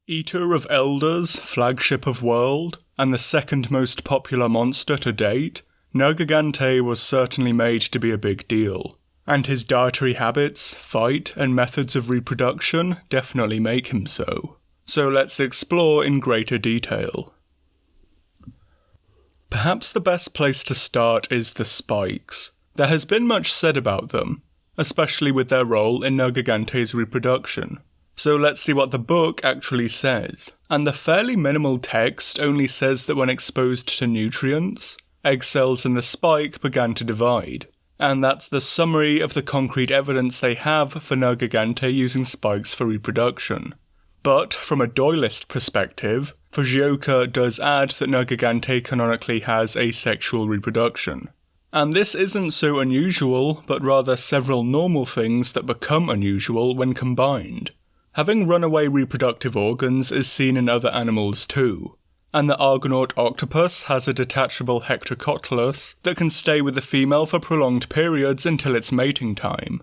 Eater of Elders, flagship of world, and the second most popular monster to date, Nergigante was certainly made to be a big deal, and his dietary habits, fight, and methods of reproduction definitely make him so. So let's explore in greater detail. Perhaps the best place to start is the spikes. There has been much said about them, especially with their role in Nergigante's reproduction. So let's see what the book actually says. And the fairly minimal text only says that when exposed to nutrients, egg cells in the spike began to divide. And that's the summary of the concrete evidence they have for Nergigante using spikes for reproduction. But from a Doylist perspective, Fujioka does add that Nergigante canonically has asexual reproduction. And this isn't so unusual, but rather several normal things that become unusual when combined. Having runaway reproductive organs is seen in other animals too, and the Argonaut octopus has a detachable hectocotylus that can stay with the female for prolonged periods until its mating time.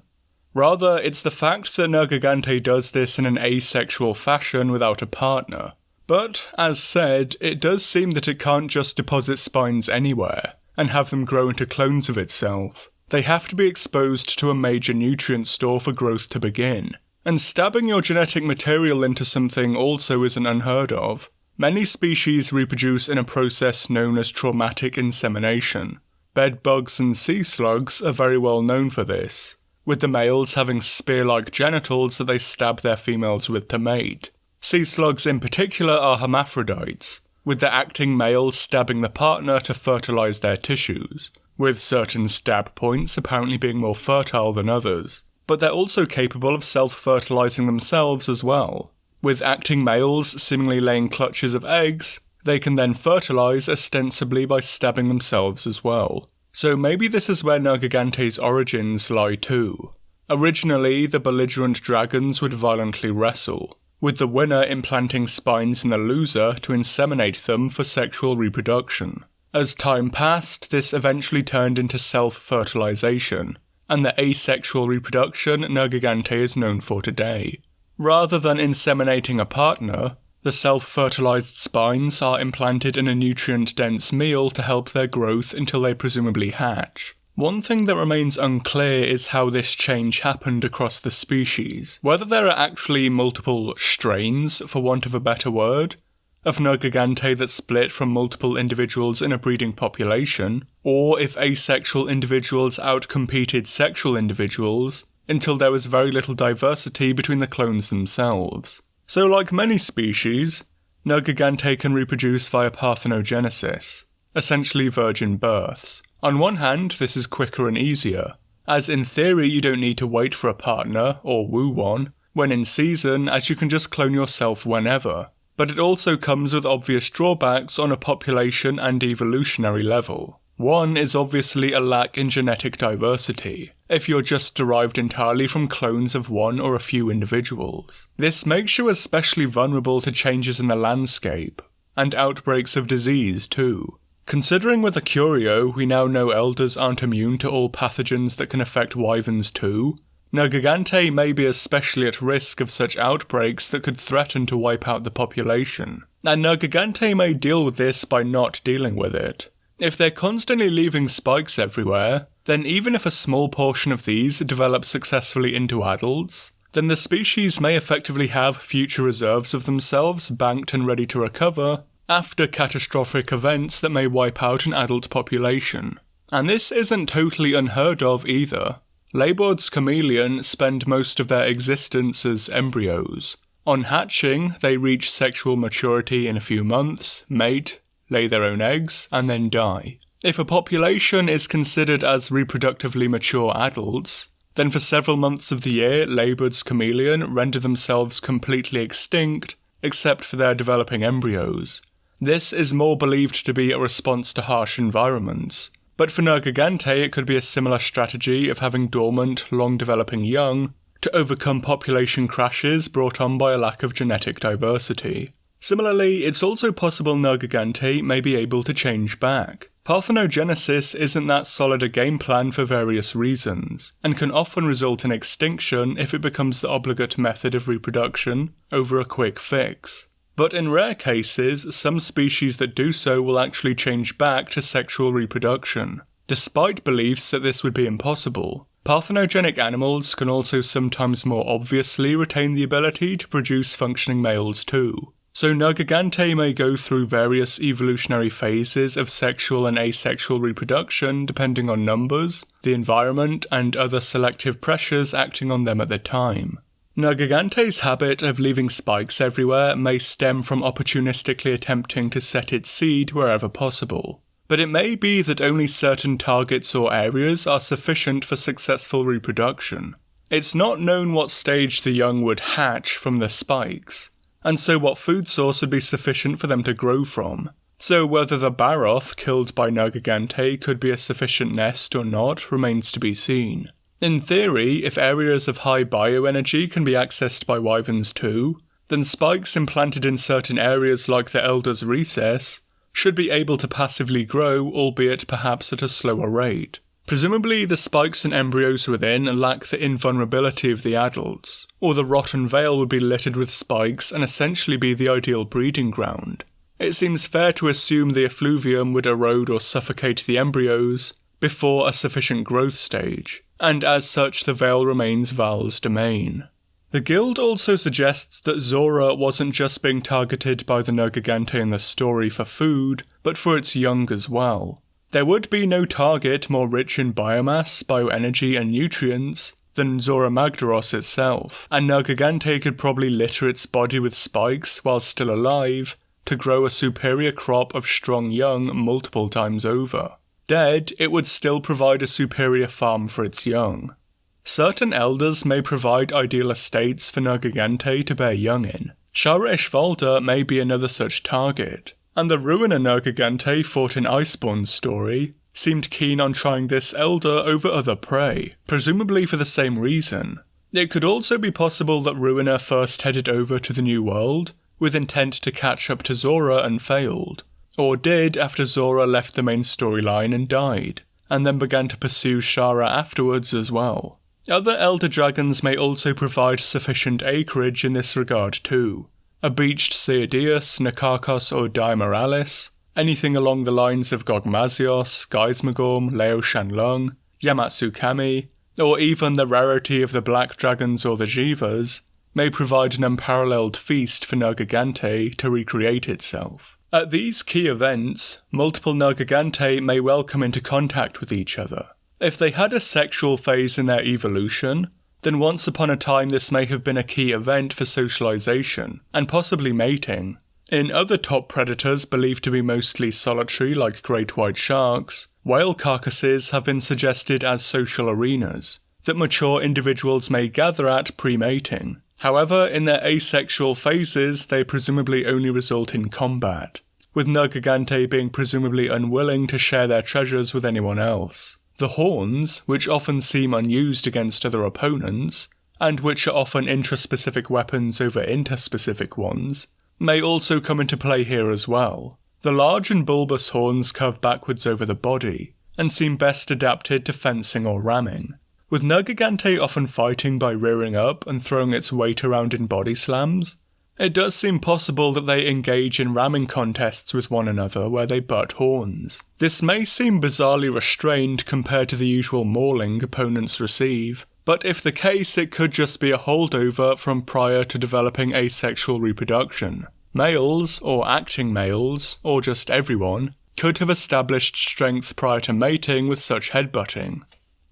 Rather, it's the fact that Nergigante does this in an asexual fashion without a partner. But, as said, it does seem that it can't just deposit spines anywhere, and have them grow into clones of itself. They have to be exposed to a major nutrient store for growth to begin. And stabbing your genetic material into something also isn't unheard of. Many species reproduce in a process known as traumatic insemination. Bedbugs and sea slugs are very well known for this, with the males having spear-like genitals that they stab their females with to mate. Sea slugs in particular are hermaphrodites, with the acting males stabbing the partner to fertilise their tissues, with certain stab points apparently being more fertile than others. But they're also capable of self-fertilising themselves as well. With acting males seemingly laying clutches of eggs, they can then fertilise ostensibly by stabbing themselves as well. So maybe this is where Nergigante's origins lie too. Originally, the belligerent dragons would violently wrestle, with the winner implanting spines in the loser to inseminate them for sexual reproduction. As time passed, this eventually turned into self-fertilisation, and the asexual reproduction Nergigante is known for today. Rather than inseminating a partner, the self-fertilized spines are implanted in a nutrient-dense meal to help their growth until they presumably hatch. One thing that remains unclear is how this change happened across the species, whether there are actually multiple strains, for want of a better word, of Nergigante that split from multiple individuals in a breeding population, or if asexual individuals outcompeted sexual individuals until there was very little diversity between the clones themselves. So like many species, Nergigante can reproduce via parthenogenesis, essentially virgin births. On one hand, this is quicker and easier, as in theory you don't need to wait for a partner, or woo one, when in season, as you can just clone yourself whenever. But it also comes with obvious drawbacks on a population and evolutionary level. One is obviously a lack in genetic diversity, if you're just derived entirely from clones of one or a few individuals. This makes you especially vulnerable to changes in the landscape, and outbreaks of disease too. Considering with a curio we now know elders aren't immune to all pathogens that can affect wyverns too, Nergigante may be especially at risk of such outbreaks that could threaten to wipe out the population. And Nergigante may deal with this by not dealing with it. If they're constantly leaving spikes everywhere, then even if a small portion of these develop successfully into adults, then the species may effectively have future reserves of themselves banked and ready to recover after catastrophic events that may wipe out an adult population. And this isn't totally unheard of either. Laibord's chameleon spend most of their existence as embryos. On hatching, they reach sexual maturity in a few months, mate, lay their own eggs, and then die. If a population is considered as reproductively mature adults, then for several months of the year, Laibord's chameleon render themselves completely extinct, except for their developing embryos. This is more believed to be a response to harsh environments. But for Nergigante it could be a similar strategy of having dormant, long-developing young to overcome population crashes brought on by a lack of genetic diversity. Similarly, it's also possible Nergigante may be able to change back. Parthenogenesis isn't that solid a game plan for various reasons, and can often result in extinction if it becomes the obligate method of reproduction over a quick fix. But in rare cases, some species that do so will actually change back to sexual reproduction. Despite beliefs that this would be impossible, parthenogenic animals can also sometimes more obviously retain the ability to produce functioning males too. So Nergigante may go through various evolutionary phases of sexual and asexual reproduction depending on numbers, the environment, and other selective pressures acting on them at the time. Nergigante's habit of leaving spikes everywhere may stem from opportunistically attempting to set its seed wherever possible. But it may be that only certain targets or areas are sufficient for successful reproduction. It's not known what stage the young would hatch from the spikes, and so what food source would be sufficient for them to grow from. So whether the Baroth killed by Nergigante could be a sufficient nest or not remains to be seen. In theory, if areas of high bioenergy can be accessed by wyverns too, then spikes implanted in certain areas like the Elder's Recess should be able to passively grow, albeit perhaps at a slower rate. Presumably the spikes and embryos within lack the invulnerability of the adults, or the rotten veil would be littered with spikes and essentially be the ideal breeding ground. It seems fair to assume the effluvium would erode or suffocate the embryos before a sufficient growth stage, and as such the veil remains Val's domain. The guild also suggests that Zora wasn't just being targeted by the Nergigante in the story for food, but for its young as well. There would be no target more rich in biomass, bioenergy and nutrients than Zora Magdaros itself, and Nergigante could probably litter its body with spikes while still alive to grow a superior crop of strong young multiple times over. Dead, it would still provide a superior farm for its young. Certain elders may provide ideal estates for Nergigante to bear young in. Shara Ishvalda may be another such target, and the ruiner Nergigante fought in Iceborne's story seemed keen on trying this elder over other prey, presumably for the same reason. It could also be possible that Ruiner first headed over to the New World with intent to catch up to Zora and failed, or did after Zora left the main storyline and died, and then began to pursue Shara afterwards as well. Other elder dragons may also provide sufficient acreage in this regard too. A beached Seadeus, Nakakos or Daimoralis, anything along the lines of Gogmazios, Geismagorm, Leo Shanlung, Yamatsukami, or even the rarity of the black dragons or the Jivas, may provide an unparalleled feast for Nergigante to recreate itself. At these key events, multiple Nergigante may well come into contact with each other. If they had a sexual phase in their evolution, then once upon a time this may have been a key event for socialization, and possibly mating. In other top predators believed to be mostly solitary like great white sharks, whale carcasses have been suggested as social arenas that mature individuals may gather at pre-mating. However, in their asexual phases they presumably only result in combat, with Nergigante being presumably unwilling to share their treasures with anyone else. The horns, which often seem unused against other opponents, and which are often intraspecific weapons over interspecific ones, may also come into play here as well. The large and bulbous horns curve backwards over the body, and seem best adapted to fencing or ramming, with Nergigante often fighting by rearing up and throwing its weight around in body slams. It does seem possible that they engage in ramming contests with one another where they butt horns. This may seem bizarrely restrained compared to the usual mauling opponents receive, but if the case it could just be a holdover from prior to developing asexual reproduction. Males, or acting males, or just everyone, could have established strength prior to mating with such headbutting.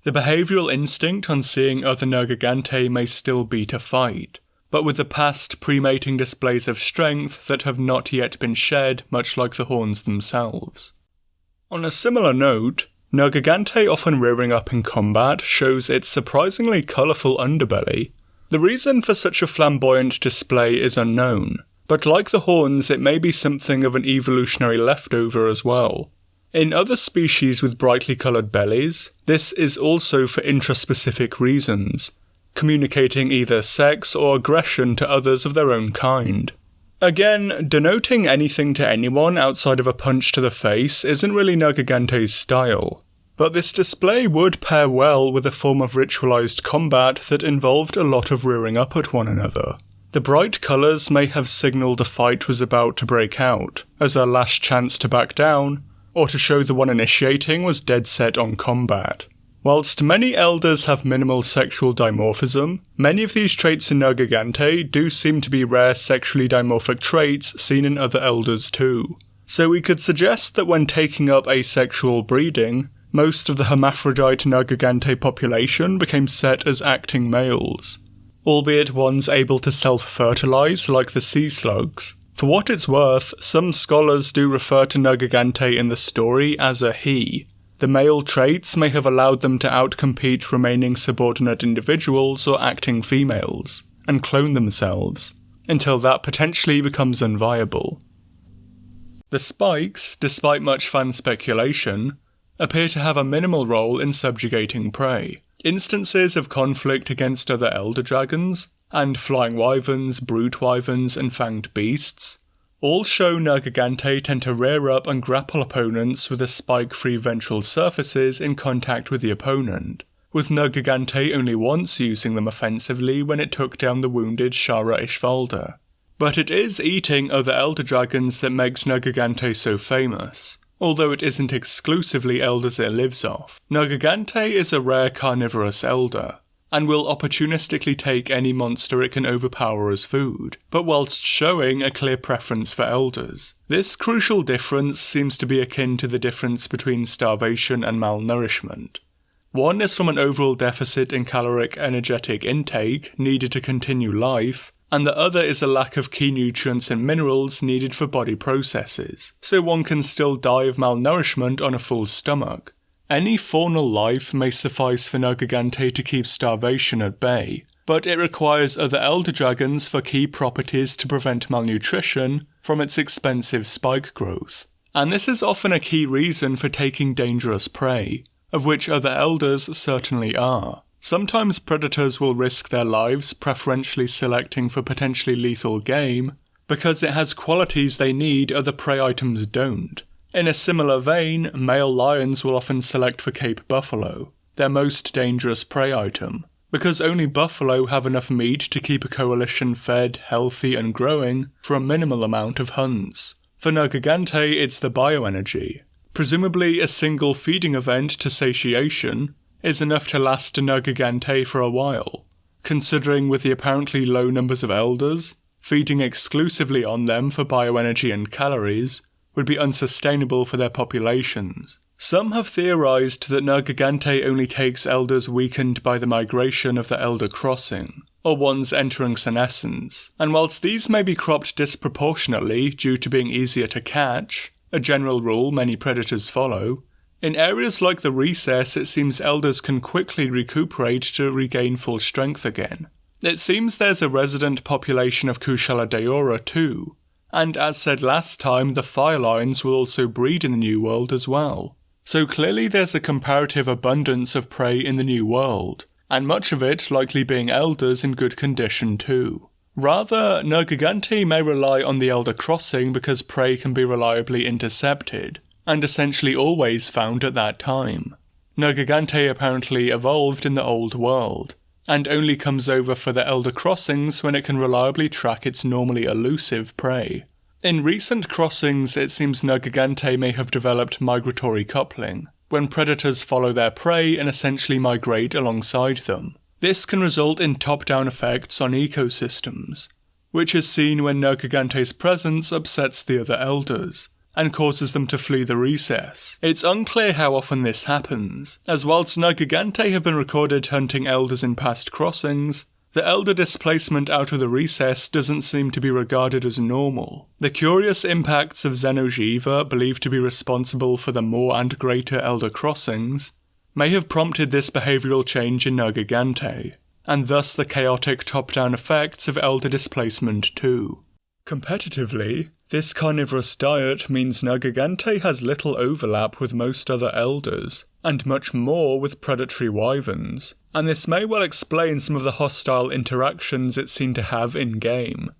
The behavioural instinct on seeing other Nergigante may still be to fight, but with the past pre-mating displays of strength that have not yet been shed, much like the horns themselves. On a similar note, Nergigante often rearing up in combat shows its surprisingly colourful underbelly. The reason for such a flamboyant display is unknown, but like the horns it may be something of an evolutionary leftover as well. In other species with brightly coloured bellies, this is also for intraspecific reasons, communicating either sex or aggression to others of their own kind. Again, denoting anything to anyone outside of a punch to the face isn't really Nergigante's style, but this display would pair well with a form of ritualized combat that involved a lot of rearing up at one another. The bright colours may have signalled a fight was about to break out, as their last chance to back down, or to show the one initiating was dead set on combat. Whilst many elders have minimal sexual dimorphism, many of these traits in Nergigante do seem to be rare sexually dimorphic traits seen in other elders too. So we could suggest that when taking up asexual breeding, most of the hermaphrodite Nergigante population became set as acting males, albeit ones able to self-fertilise like the sea slugs. For what it's worth, some scholars do refer to Nergigante in the story as a he. The male traits may have allowed them to outcompete remaining subordinate individuals or acting females, and clone themselves, until that potentially becomes unviable. The spikes, despite much fan speculation, appear to have a minimal role in subjugating prey. Instances of conflict against other elder dragons, and flying wyverns, brute wyverns, and fanged beasts, all show Nergigante tend to rear up and grapple opponents with the spike-free ventral surfaces in contact with the opponent, with Nergigante only once using them offensively when it took down the wounded Shara Ishvalda. But it is eating other elder dragons that makes Nergigante so famous, although it isn't exclusively elders it lives off. Nergigante is a rare carnivorous elder, and will opportunistically take any monster it can overpower as food, but whilst showing a clear preference for elders. This crucial difference seems to be akin to the difference between starvation and malnourishment. One is from an overall deficit in caloric energetic intake needed to continue life, and the other is a lack of key nutrients and minerals needed for body processes, so one can still die of malnourishment on a full stomach. Any faunal life may suffice for Nergigante to keep starvation at bay, but it requires other elder dragons for key properties to prevent malnutrition from its expensive spike growth. And this is often a key reason for taking dangerous prey, of which other elders certainly are. Sometimes predators will risk their lives preferentially selecting for potentially lethal game, because it has qualities they need other prey items don't. In a similar vein, male lions will often select for Cape buffalo, their most dangerous prey item, because only buffalo have enough meat to keep a coalition fed, healthy and growing for a minimal amount of hunts. For Nergigante, it's the bioenergy. Presumably a single feeding event to satiation is enough to last a Nergigante for a while, considering with the apparently low numbers of elders, feeding exclusively on them for bioenergy and calories would be unsustainable for their populations. Some have theorised that Nergigante only takes elders weakened by the migration of the elder crossing, or ones entering senescence, and whilst these may be cropped disproportionately due to being easier to catch, a general rule many predators follow, in areas like the recess it seems elders can quickly recuperate to regain full strength again. It seems there's a resident population of Kushala Daora too, and as said last time, the fire lions will also breed in the New World as well. So clearly there's a comparative abundance of prey in the New World, and much of it likely being elders in good condition too. Rather, Nergigante may rely on the elder crossing because prey can be reliably intercepted, and essentially always found at that time. Nergigante apparently evolved in the Old World, and only comes over for the elder crossings when it can reliably track its normally elusive prey. In recent crossings, it seems Nergigante may have developed migratory coupling, when predators follow their prey and essentially migrate alongside them. This can result in top-down effects on ecosystems, which is seen when Nergigante's presence upsets the other elders, and causes them to flee the recess. It's unclear how often this happens, as whilst Nergigante have been recorded hunting elders in past crossings, the elder displacement out of the recess doesn't seem to be regarded as normal. The curious impacts of Xeno'jiva, believed to be responsible for the more and greater elder crossings, may have prompted this behavioural change in Nergigante, and thus the chaotic top-down effects of elder displacement too. Competitively, this carnivorous diet means Nergigante has little overlap with most other elders, and much more with predatory wyverns, and this may well explain some of the hostile interactions it's seen to have in-game.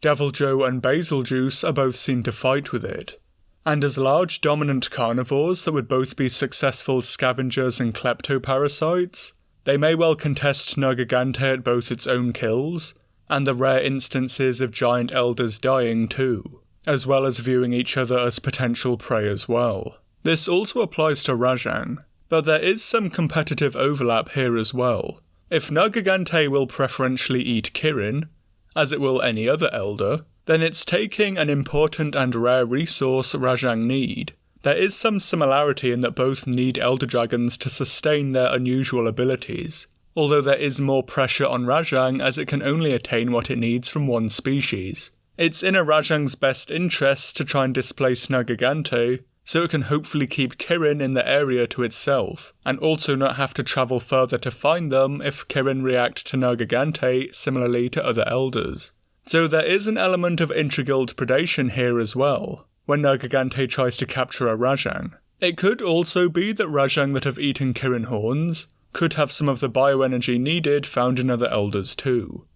Deviljho and Basiljuice are both seen to fight with it, and as large dominant carnivores that would both be successful scavengers and kleptoparasites, they may well contest Nergigante at both its own kills, and the rare instances of giant elders dying too, as well as viewing each other as potential prey as well. This also applies to Rajang, but there is some competitive overlap here as well. If Nergigante will preferentially eat Kirin, as it will any other elder, then it's taking an important and rare resource Rajang need. There is some similarity in that both need elder dragons to sustain their unusual abilities, although there is more pressure on Rajang as it can only attain what it needs from one species. It's in a Rajang's best interest to try and displace Nergigante, so it can hopefully keep Kirin in the area to itself, and also not have to travel further to find them if Kirin react to Nergigante similarly to other elders. So there is an element of intrigued predation here as well, when Nergigante tries to capture a Rajang. It could also be that Rajang that have eaten Kirin horns could have some of the bioenergy needed found in other elders too.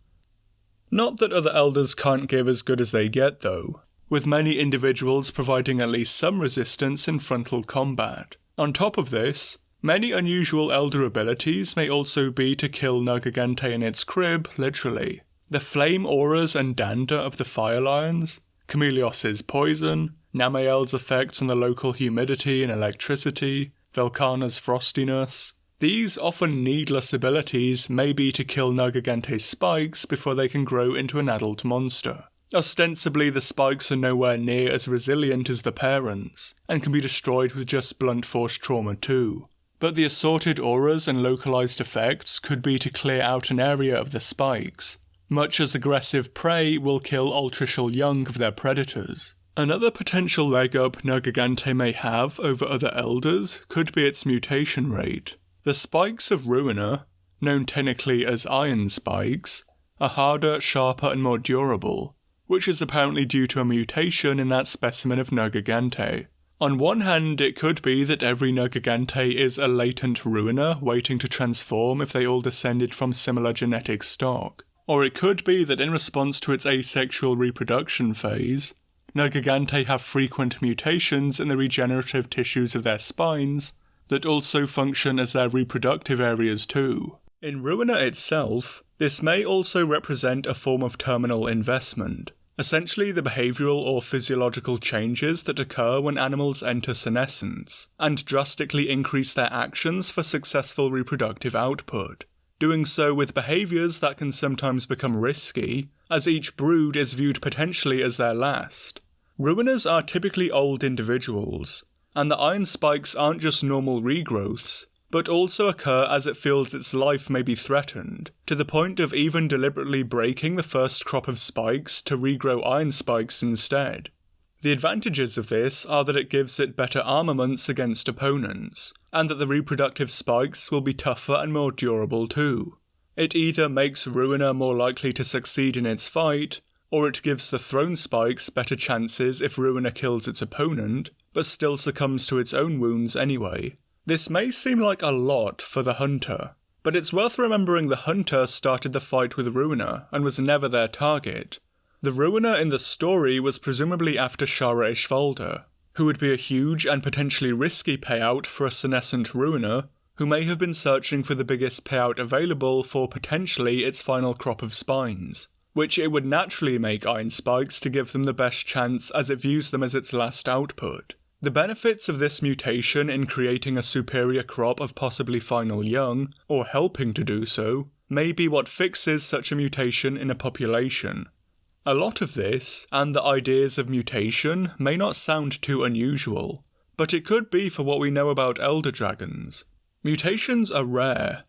Not that other elders can't give as good as they get though, with many individuals providing at least some resistance in frontal combat. On top of this, many unusual elder abilities may also be to kill Nergigante in its crib, literally. The flame auras and dander of the fire lions, Chameleos's poison, Namael's effects on the local humidity and electricity, Velkana's frostiness. These often needless abilities may be to kill Nergigante's spikes before they can grow into an adult monster. Ostensibly, the spikes are nowhere near as resilient as the parents, and can be destroyed with just blunt force trauma too. But the assorted auras and localized effects could be to clear out an area of the spikes, much as aggressive prey will kill ultricial young of their predators. Another potential leg up Nergigante may have over other elders could be its mutation rate. The spikes of Ruiner, known technically as iron spikes, are harder, sharper and more durable, which is apparently due to a mutation in that specimen of Nergigante. On one hand, it could be that every Nergigante is a latent Ruiner waiting to transform if they all descended from similar genetic stock. Or it could be that in response to its asexual reproduction phase, Nergigante have frequent mutations in the regenerative tissues of their spines that also function as their reproductive areas too. In Ruiner itself, this may also represent a form of terminal investment, essentially the behavioural or physiological changes that occur when animals enter senescence, and drastically increase their actions for successful reproductive output, doing so with behaviours that can sometimes become risky, as each brood is viewed potentially as their last. Ruiners are typically old individuals, and the iron spikes aren't just normal regrowths, but also occur as it feels its life may be threatened, to the point of even deliberately breaking the first crop of spikes to regrow iron spikes instead. The advantages of this are that it gives it better armaments against opponents, and that the reproductive spikes will be tougher and more durable too. It either makes Ruiner more likely to succeed in its fight, or it gives the thrown spikes better chances if Ruiner kills its opponent, but still succumbs to its own wounds anyway. This may seem like a lot for the Hunter, but it's worth remembering the Hunter started the fight with Ruiner and was never their target. The Ruiner in the story was presumably after Shara Ishvalda, who would be a huge and potentially risky payout for a senescent Ruiner, who may have been searching for the biggest payout available for potentially its final crop of spines, which it would naturally make iron spikes to give them the best chance as it views them as its last output. The benefits of this mutation in creating a superior crop of possibly final young, or helping to do so, may be what fixes such a mutation in a population. A lot of this, and the ideas of mutation, may not sound too unusual, but it could be for what we know about elder dragons. Mutations are rare,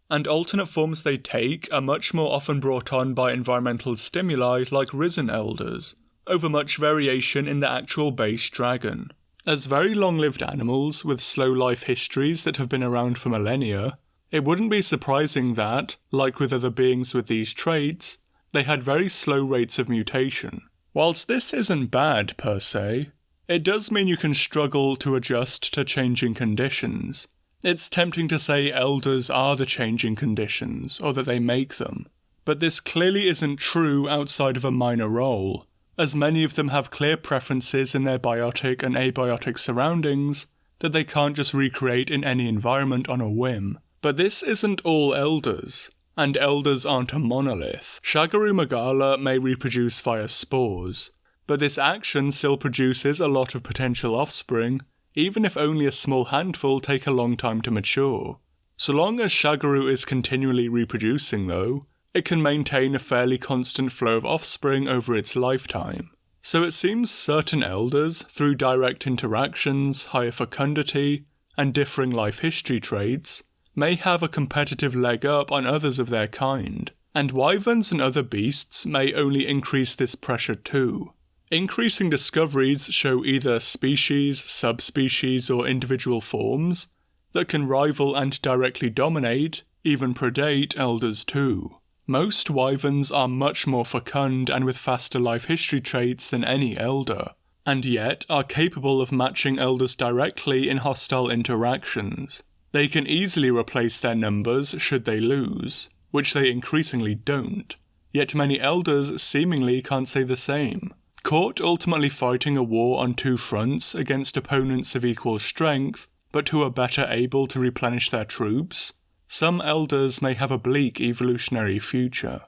and alternate forms they take are much more often brought on by environmental stimuli like risen elders, over much variation in the actual base dragon. As very long-lived animals with slow life histories that have been around for millennia, it wouldn't be surprising that, like with other beings with these traits, they had very slow rates of mutation. Whilst this isn't bad per se, it does mean you can struggle to adjust to changing conditions. It's tempting to say elders are the changing conditions, or that they make them, but this clearly isn't true outside of a minor role, as many of them have clear preferences in their biotic and abiotic surroundings that they can't just recreate in any environment on a whim. But this isn't all elders. and elders aren't a monolith. Shagaru Magala may reproduce via spores, but this action still produces a lot of potential offspring, even if only a small handful take a long time to mature. So long as Shagaru is continually reproducing though, it can maintain a fairly constant flow of offspring over its lifetime. So it seems certain elders, through direct interactions, higher fecundity, and differing life history traits, may have a competitive leg up on others of their kind, and wyverns and other beasts may only increase this pressure too. Increasing discoveries show either species, subspecies, or individual forms that can rival and directly dominate, even predate elders too. Most wyverns are much more fecund and with faster life history traits than any elder, and yet are capable of matching elders directly in hostile interactions. They can easily replace their numbers should they lose, which they increasingly don't, yet many elders seemingly can't say the same. Caught ultimately fighting a war on two fronts against opponents of equal strength, but who are better able to replenish their troops, some elders may have a bleak evolutionary future.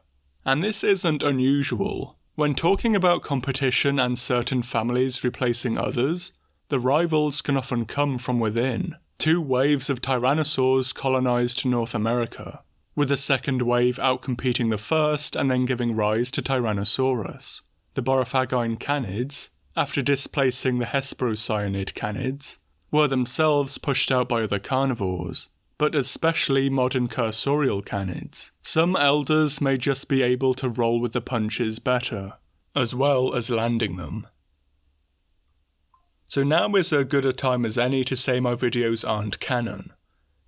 And this isn't unusual. When talking about competition and certain families replacing others, the rivals can often come from within. 2 waves of tyrannosaurs colonized North America, with the second wave outcompeting the first and then giving rise to Tyrannosaurus. The Borophagine canids, after displacing the Hesperocyanid canids, were themselves pushed out by other carnivores, but especially modern cursorial canids. Some elders may just be able to roll with the punches better, as well as landing them. So now is as good a time as any to say my videos aren't canon.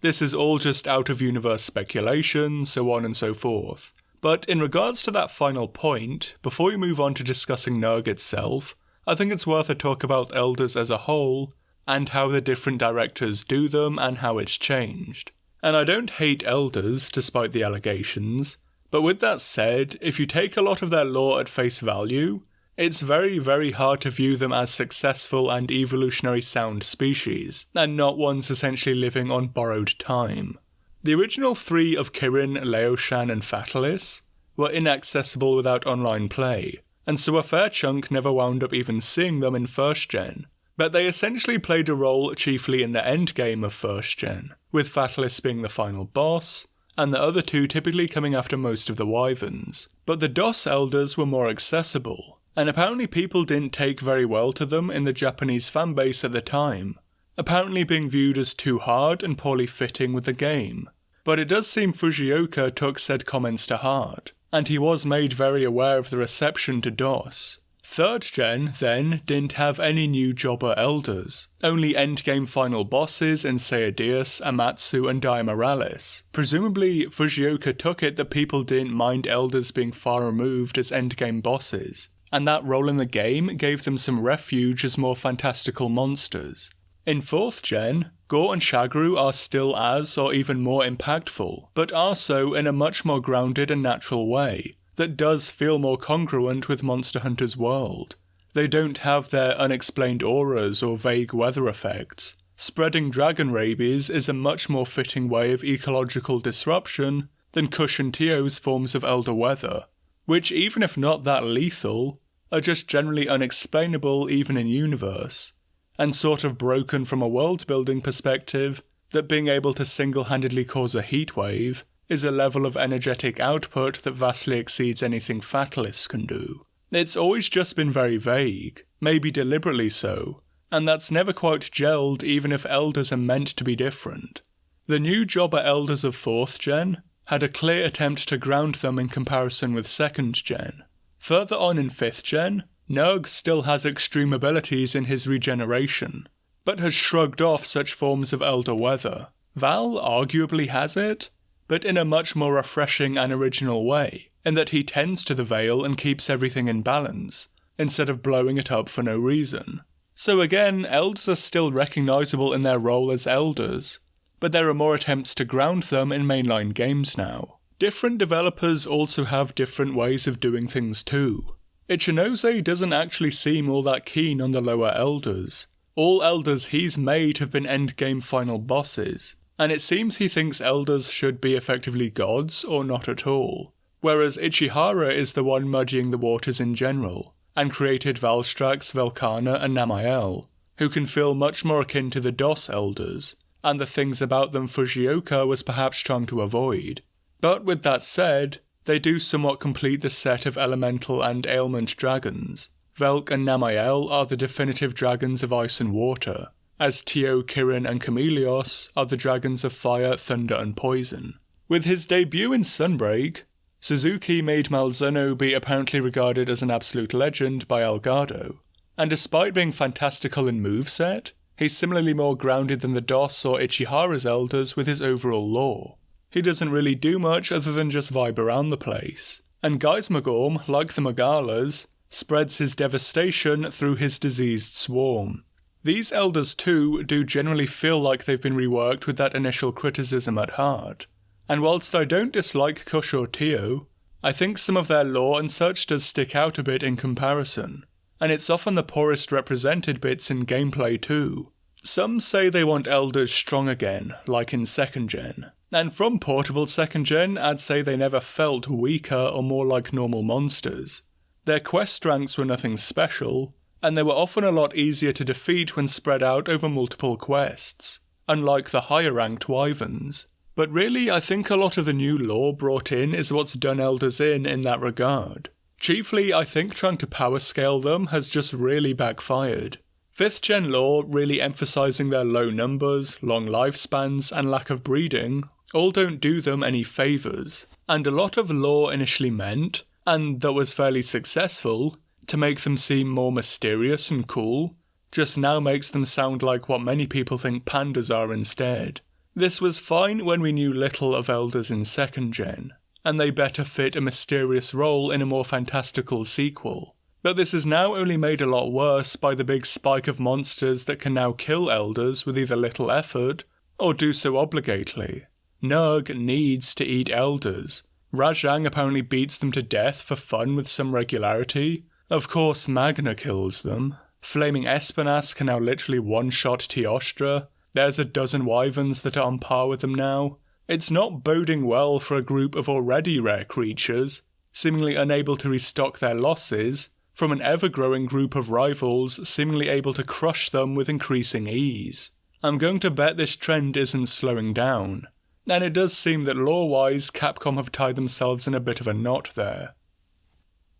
This is all just out-of-universe speculation, so on and so forth. But in regards to that final point, before we move on to discussing Nerg itself, I think it's worth a talk about elders as a whole, and how the different directors do them and how it's changed. And I don't hate elders, despite the allegations, but with that said, if you take a lot of their lore at face value, it's very, very hard to view them as successful and evolutionary sound species, and not ones essentially living on borrowed time. The original 3 of Kirin, Laoshan and Fatalis were inaccessible without online play, and so a fair chunk never wound up even seeing them in 1st gen, but they essentially played a role chiefly in the endgame of 1st gen, with Fatalis being the final boss, and the other 2 typically coming after most of the wyverns. But the DOS elders were more accessible, and apparently people didn't take very well to them in the Japanese fanbase at the time, apparently being viewed as too hard and poorly fitting with the game. But it does seem Fujioka took said comments to heart, and he was made very aware of the reception to DOS. 3rd gen, then, didn't have any new jobber elders, only endgame final bosses in Seideus, Amatsu and Diamorales. Presumably, Fujioka took it that people didn't mind elders being far removed as endgame bosses, and that role in the game gave them some refuge as more fantastical monsters. In 4th gen, Gore and Shagaru are still as or even more impactful, but are so in a much more grounded and natural way, that does feel more congruent with Monster Hunter's world. They don't have their unexplained auras or vague weather effects. Spreading dragon rabies is a much more fitting way of ecological disruption than Kush and Tio's forms of elder weather, which, even if not that lethal, are just generally unexplainable even in universe, and sort of broken from a world-building perspective that being able to single-handedly cause a heatwave is a level of energetic output that vastly exceeds anything Fatalis can do. It's always just been very vague, maybe deliberately so, and that's never quite gelled even if elders are meant to be different. The new jobber elders of 4th gen had a clear attempt to ground them in comparison with 2nd gen. Further on in 5th gen, Nerg still has extreme abilities in his regeneration, but has shrugged off such forms of elder weather. Val arguably has it, but in a much more refreshing and original way, in that he tends to the veil and keeps everything in balance, instead of blowing it up for no reason. So again, elders are still recognisable in their role as elders, but there are more attempts to ground them in mainline games now. Different developers also have different ways of doing things too. Ichinose doesn't actually seem all that keen on the lower elders. All elders he's made have been endgame final bosses, and it seems he thinks elders should be effectively gods or not at all, whereas Ichihara is the one muddying the waters in general, and created Valstrax, Velkhana and Namael, who can feel much more akin to the DOS elders, and the things about them Fujioka was perhaps trying to avoid. But with that said, they do somewhat complete the set of elemental and ailment dragons. Velk and Namael are the definitive dragons of ice and water, as Tio, Kirin and Chameleos are the dragons of fire, thunder and poison. With his debut in Sunbreak, Suzuki made Malzeno be apparently regarded as an absolute legend by Elgato, and despite being fantastical in moveset, he's similarly more grounded than the DOS or Ichihara's elders with his overall lore. He doesn't really do much other than just vibe around the place, and Geismagorm, like the Magalas, spreads his devastation through his diseased swarm. These elders too do generally feel like they've been reworked with that initial criticism at heart, and whilst I don't dislike Kush or Tio, I think some of their lore and such does stick out a bit in comparison, and it's often the poorest represented bits in gameplay too. Some say they want elders strong again, like in 2nd gen, and from portable 2nd gen I'd say they never felt weaker or more like normal monsters. Their quest ranks were nothing special, and they were often a lot easier to defeat when spread out over multiple quests, unlike the higher ranked wyverns. But really I think a lot of the new lore brought in is what's done elders in that regard. Chiefly I think trying to power scale them has just really backfired. 5th gen lore really emphasising their low numbers, long lifespans and lack of breeding all don't do them any favours, and a lot of lore initially meant, and that was fairly successful, to make them seem more mysterious and cool, just now makes them sound like what many people think pandas are instead. This was fine when we knew little of elders in 2nd gen, and they better fit a mysterious role in a more fantastical sequel. But this is now only made a lot worse by the big spike of monsters that can now kill elders with either little effort, or do so obligately. Nerg needs to eat elders. Rajang apparently beats them to death for fun with some regularity. Of course Magna kills them. Flaming Espinas can now literally one-shot Teostra. There's a dozen wyverns that are on par with them now. It's not boding well for a group of already rare creatures, seemingly unable to restock their losses, from an ever-growing group of rivals seemingly able to crush them with increasing ease. I'm going to bet this trend isn't slowing down, and it does seem that lore-wise Capcom have tied themselves in a bit of a knot there.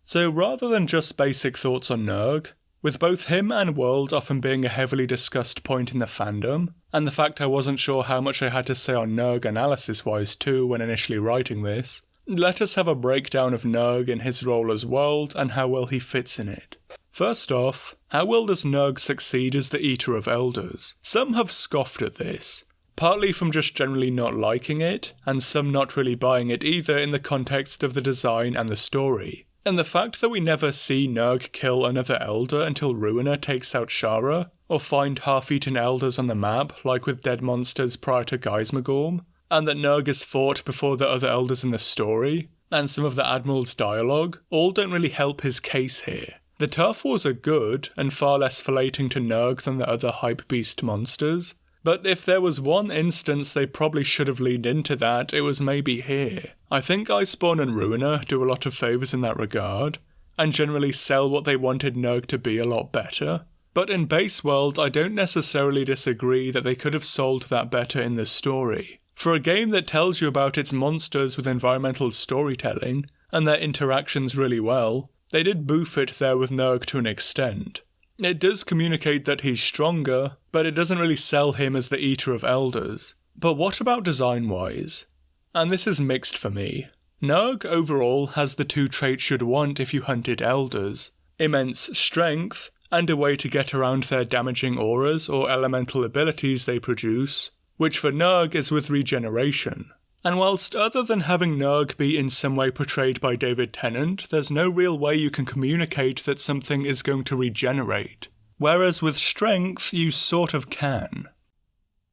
So rather than just basic thoughts on Nerg, with both him and World often being a heavily discussed point in the fandom, and the fact I wasn't sure how much I had to say on Nerg analysis-wise too when initially writing this, let us have a breakdown of Nerg in his role as World and how well he fits in it. First off, how well does Nerg succeed as the Eater of Elders? Some have scoffed at this, partly from just generally not liking it, and some not really buying it either in the context of the design and the story. And the fact that we never see Nerg kill another Elder until Ruiner takes out Shara, or find half-eaten Elders on the map like with dead monsters prior to Geismagorm, and that Nerg is fought before the other Elders in the story, and some of the Admiral's dialogue, all don't really help his case here. The Turf Wars are good, and far less filleting to Nerg than the other hype beast monsters, but if there was one instance they probably should have leaned into that, it was maybe here. I think Iceborne and Ruiner do a lot of favours in that regard, and generally sell what they wanted Nerg to be a lot better. But in Base World, I don't necessarily disagree that they could have sold that better in the story. For a game that tells you about its monsters with environmental storytelling, and their interactions really well, they did boof it there with Nerg to an extent. It does communicate that he's stronger, but it doesn't really sell him as the Eater of Elders. But what about design-wise? And this is mixed for me. Nerg overall has the two traits you'd want if you hunted Elders: immense strength, and a way to get around their damaging auras or elemental abilities they produce, which for Nerg is with regeneration. And whilst other than having Nerg be in some way portrayed by David Tennant, there's no real way you can communicate that something is going to regenerate. Whereas with strength, you sort of can.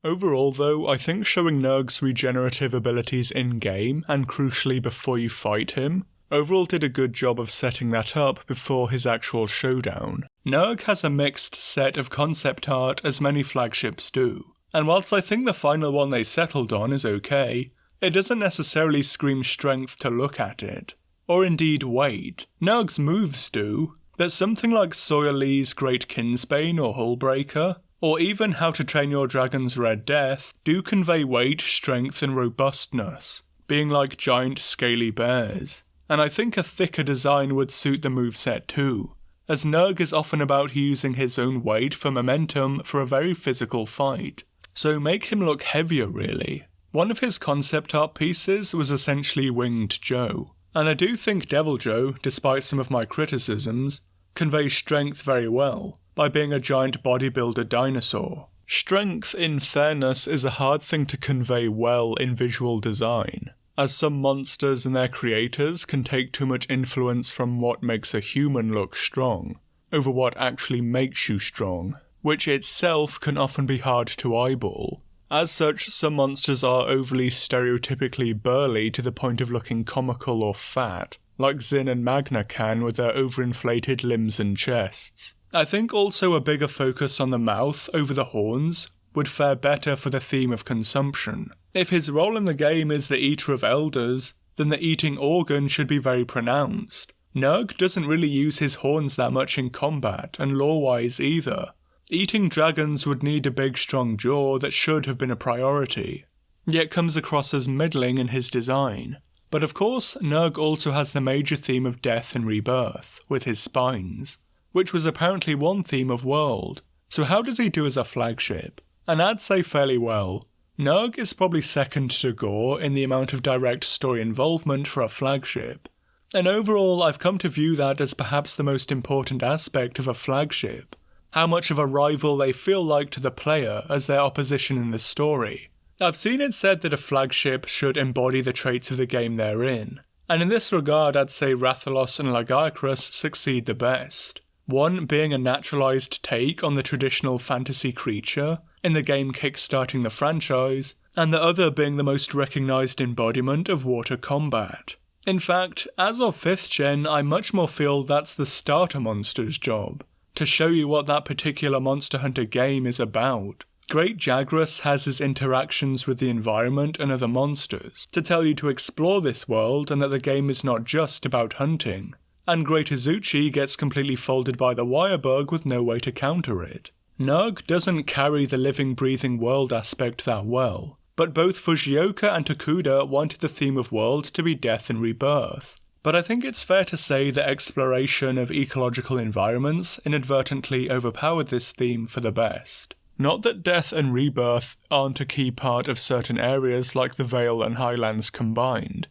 Overall though, I think showing Nerg's regenerative abilities in-game, and crucially before you fight him, overall did a good job of setting that up before his actual showdown. Nerg has a mixed set of concept art as many flagships do, and whilst I think the final one they settled on is okay, it doesn't necessarily scream strength to look at it. Or indeed weight. Nerg's moves do, but something like Sawyer Lee's Great Kinsbane or Hullbreaker, or even How to Train Your Dragon's Red Death, do convey weight, strength and robustness, being like giant scaly bears. And I think a thicker design would suit the moveset too, as Nerg is often about using his own weight for momentum for a very physical fight. So make him look heavier really. One of his concept art pieces was essentially Winged Joe, and I do think Devil Joe, despite some of my criticisms, conveys strength very well, by being a giant bodybuilder dinosaur. Strength, in fairness, is a hard thing to convey well in visual design, as some monsters and their creators can take too much influence from what makes a human look strong, over what actually makes you strong, which itself can often be hard to eyeball. As such, some monsters are overly stereotypically burly to the point of looking comical or fat, like Zin and Magna can with their overinflated limbs and chests. I think also a bigger focus on the mouth over the horns would fare better for the theme of consumption. If his role in the game is the eater of elders, then the eating organ should be very pronounced. Nerg doesn't really use his horns that much in combat, and lore-wise either. Eating dragons would need a big strong jaw that should have been a priority, yet comes across as middling in his design. But of course, Nerg also has the major theme of death and rebirth, with his spines, which was apparently one theme of World. So how does he do as a flagship? And I'd say fairly well. Nerg is probably second to Gore in the amount of direct story involvement for a flagship. And overall, I've come to view that as perhaps the most important aspect of a flagship. How much of a rival they feel like to the player as their opposition in the story. I've seen it said that a flagship should embody the traits of the game they're in, and in this regard I'd say Rathalos and Lagiacrus succeed the best. One being a naturalised take on the traditional fantasy creature in the game kickstarting the franchise, and the other being the most recognised embodiment of water combat. In fact, as of 5th gen, I much more feel that's the starter monster's job, to show you what that particular Monster Hunter game is about. Great Jagras has his interactions with the environment and other monsters, to tell you to explore this world and that the game is not just about hunting. And Great Azuchi gets completely folded by the wirebug with no way to counter it. Nerg doesn't carry the living breathing world aspect that well, but both Fujioka and Tokuda wanted the theme of world to be death and rebirth. But I think it's fair to say that exploration of ecological environments inadvertently overpowered this theme for the best. Not that death and rebirth aren't a key part of certain areas like the Vale and Highlands combined.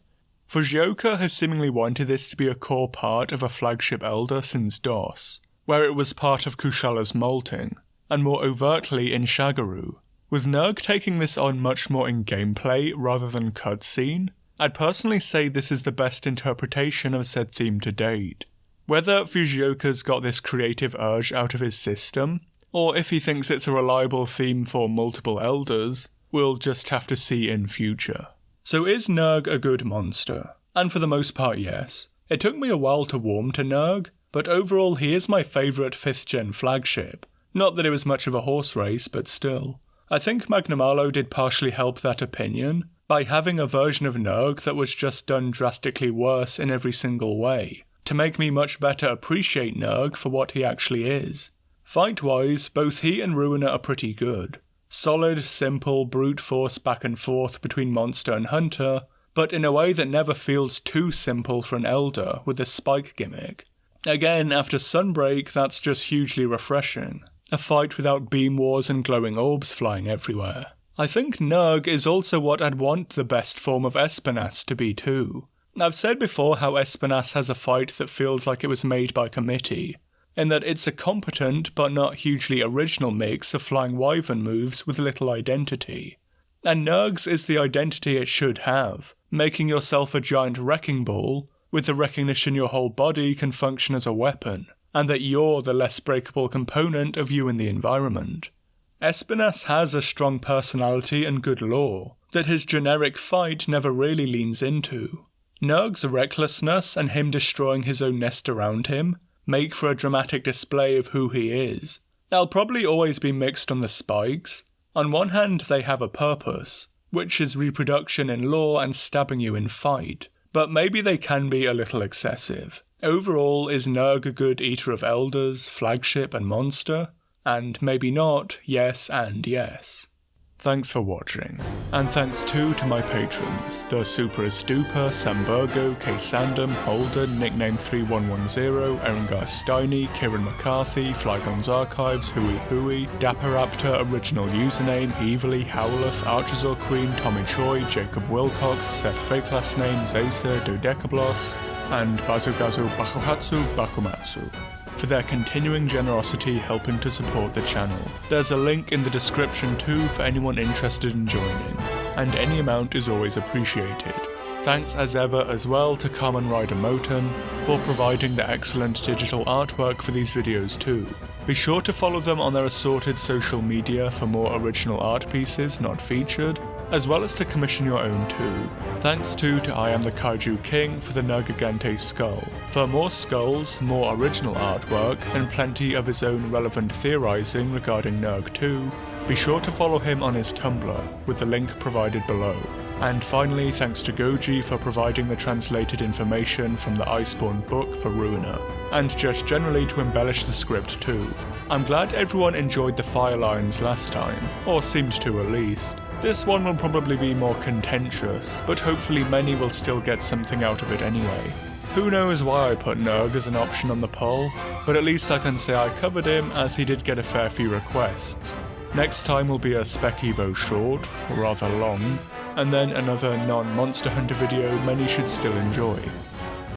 Fujioka has seemingly wanted this to be a core part of a flagship elder since DOS, where it was part of Kushala's molting, and more overtly in Shagaru. With Nerg taking this on much more in gameplay rather than cutscene, I'd personally say this is the best interpretation of said theme to date. Whether Fujioka's got this creative urge out of his system, or if he thinks it's a reliable theme for multiple elders, we'll just have to see in future. So is Nerg a good monster? And for the most part, yes. It took me a while to warm to Nerg, but overall he is my favourite 5th gen flagship. Not that it was much of a horse race, but still. I think Magnamalo did partially help that opinion, by having a version of Nerg that was just done drastically worse in every single way, to make me much better appreciate Nerg for what he actually is. Fight-wise, both he and Ruiner are pretty good. Solid, simple, brute force back and forth between monster and hunter, but in a way that never feels too simple for an elder with the spike gimmick. Again, after Sunbreak, that's just hugely refreshing. A fight without beam wars and glowing orbs flying everywhere. I think Nerg is also what I'd want the best form of Espinas to be too. I've said before how Espinas has a fight that feels like it was made by committee, in that it's a competent but not hugely original mix of flying wyvern moves with little identity. And Nerg's is the identity it should have, making yourself a giant wrecking ball, with the recognition your whole body can function as a weapon, and that you're the less breakable component of you in the environment. Espinas has a strong personality and good lore, that his generic fight never really leans into. Nerg's recklessness and him destroying his own nest around him make for a dramatic display of who he is. I'll probably always be mixed on the spikes. On one hand, they have a purpose, which is reproduction in lore and stabbing you in fight, but maybe they can be a little excessive. Overall, is Nerg a good eater of elders, flagship and monster? And maybe not, yes and yes. Thanks for watching, and thanks too to my patrons, the Super Duper, Samburgo, K. Sandom, Holden, Nickname 3110, Erengar Steiny, Kieran McCarthy, Flygon's Archives, Hui Hui, Dapperaptor, Original Username, Evilly, Howleth, Archerzor Queen, Tommy Choi, Jacob Wilcox, Seth Fake Last Name, Zacer, Dodecablos, and Bazugazu Bakuhatsu Bakumatsu, for their continuing generosity helping to support the channel. There's a link in the description too for anyone interested in joining, and any amount is always appreciated. Thanks as ever as well to Kamen Rider Moten for providing the excellent digital artwork for these videos too. Be sure to follow them on their assorted social media for more original art pieces not featured, as well as to commission your own too. Thanks too to I Am the Kaiju King for the Nergigante skull. For more skulls, more original artwork, and plenty of his own relevant theorizing regarding Nerg 2, be sure to follow him on his Tumblr, with the link provided below. And finally, thanks to Goji for providing the translated information from the Iceborne book for Ruiner, and just generally to embellish the script too. I'm glad everyone enjoyed the fire lines last time, or seemed to at least. This one will probably be more contentious, but hopefully many will still get something out of it anyway. Who knows why I put Nerg as an option on the poll, but at least I can say I covered him as he did get a fair few requests. Next time will be a Spec Evo short, or rather long, and then another non-Monster Hunter video many should still enjoy.